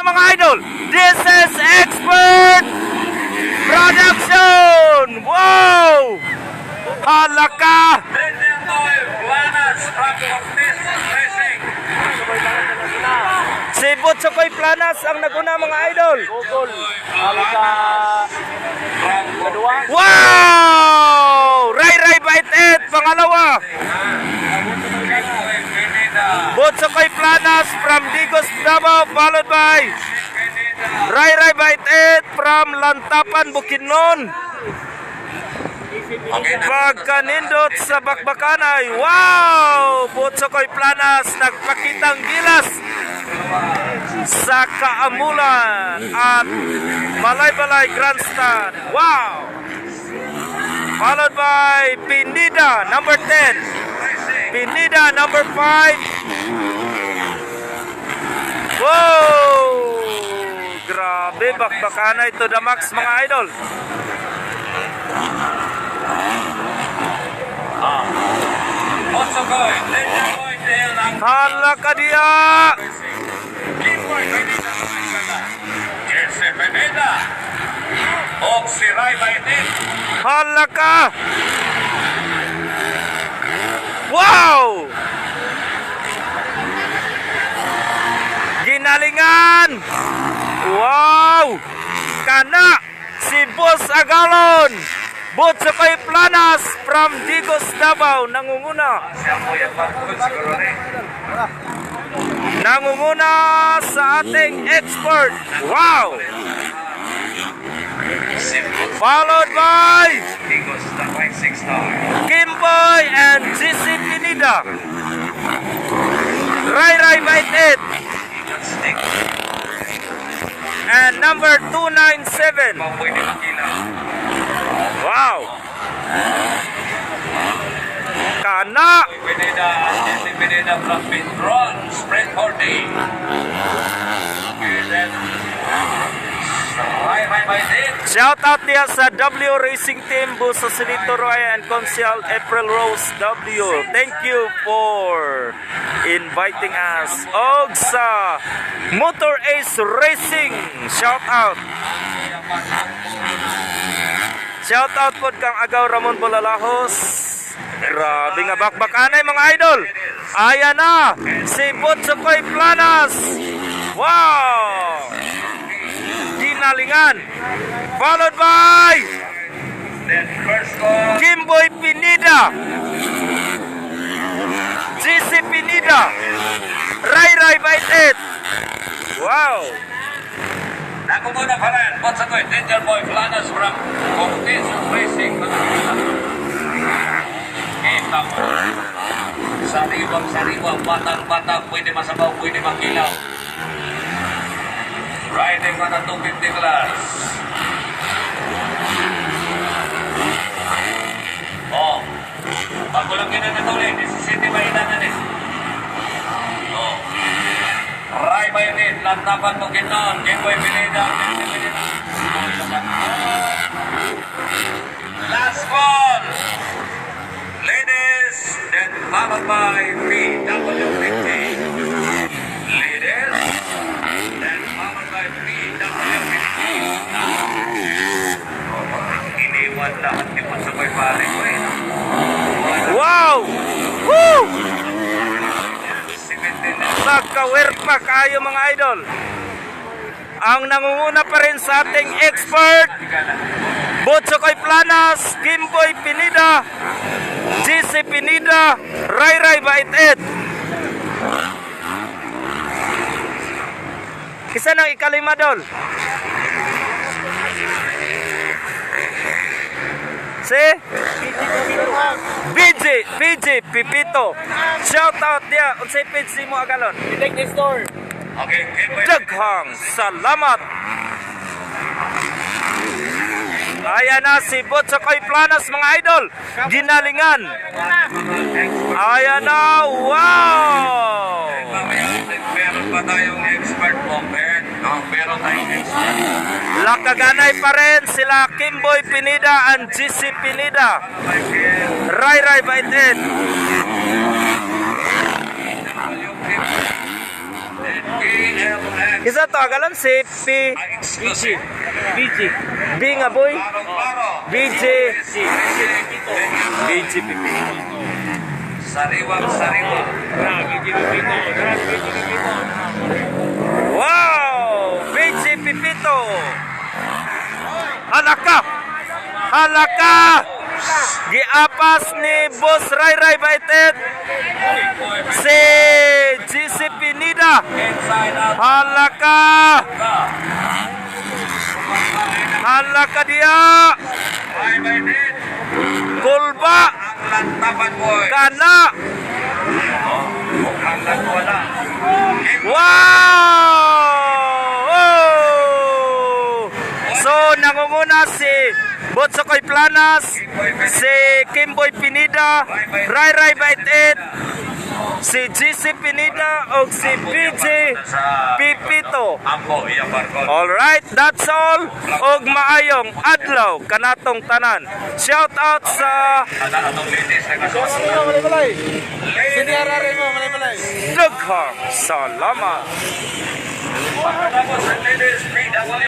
mga idol. This is Expert Production. Wow! Halaka! Si Butsokoy Planas ang naguna mga idol. Wow! Ray Bait It, pangalawa. Butsokoy Planas from Digos, Davao, followed by Ray Bait It from Lantapan, Bukidnon. Pagkanindot sa bakbakanay, wow! Butsokoy Planas nagpakitang gilas sa Kaamulan at Malay-Balay Grandstand. Wow! Followed by Pinida, number 10. Pinida, number 5. Wow! Grabe, bakbakanay to the max mga idol. Halaka dia. Halaka. Wow! Ginalingan. Wow! Kana si Boss Agalon. Butsokoy Planas from Digos, Davao, nangunguna. Nangunguna sa ating expert. Wow! Followed by Kimboy and GC Pinida. Ray Bait It. And number 297. Wow! Kana! Pinida from Petron, spread 40. Shout out niya sa W Racing Team, Buso Sinito Roy and Consial April Rose W. Thank you for inviting us. Og sa Motor Ace Racing, shout out. Shout out po kang Agaw Ramon Bolalahos. Grabe nga bakbakanay mga idol. Ayan na si Butsokoy Planas. Wow! Ginalingan. Followed by Kimboy Pinida, GC Pinida, Ray Bait It. Wow! Nakumuna pa rin, Butsokoy, Danger Boy Planas from Competition Racing. Kita mo. Sariwang, batang, pwede masabaw, pwede magkilaw. Riding on a 250 class. Oh, pag walang kinanatuloy, 17 mahinan na Oh. Ray Bait It, Lantapan Bukidnon, Kimboy Pinida, last call. Ladies, then followed by PW50. Ladies, then followed by PW50. Iniwan lahat yung Butsokoy Pare ko eh. Wow! Woo! Magka-werpa kayo mga idol. Ang nangunguna pa rin sa ating expert, Butsokoy Planas, Kimboy Pinida, GC Pinida, Ray Bait It. Kisa ng ikalima dol. Si PJ Pipito. Shout out dia. Unsay page mo Agalon? Take the store. Okay, Daghang salamat. Ayan na si Butsokoy Planas mga idol. Ginalingan. Ayan na. Wow! Meron pa tayong expert po, meron tayong expert. Lakaganay pa rin sila Kimboy Pinida and GC Pinida. Ray Bait It. KLX. Isa to, agalan si Exclusive. B nga boy. Klaro-klaro. BJ. BJ Pipito. Sariwang-sariwa. Wow! BJ Pipito. Halaka! Halaka! Giapas ni Boss Ray Ray Baited si GC Pinida. Inside out. Halaka! Halaka dia! Bye by net. Kulba! Ang lantapan boy. Kana! Ang wala. Wow! Oh! So, nangunguna si Botsokoy Planas, si Kimboy Pinida, Ray Ray Baited, si GC Pinida, o si PJ Pipito. Ambo iya barkod. Alright, that's all. Og maayong adlaw kanatong tanan. Shout out sa Ada atong ladies na gusto. Daghang salamat. Pagkatapos ng ladies, PW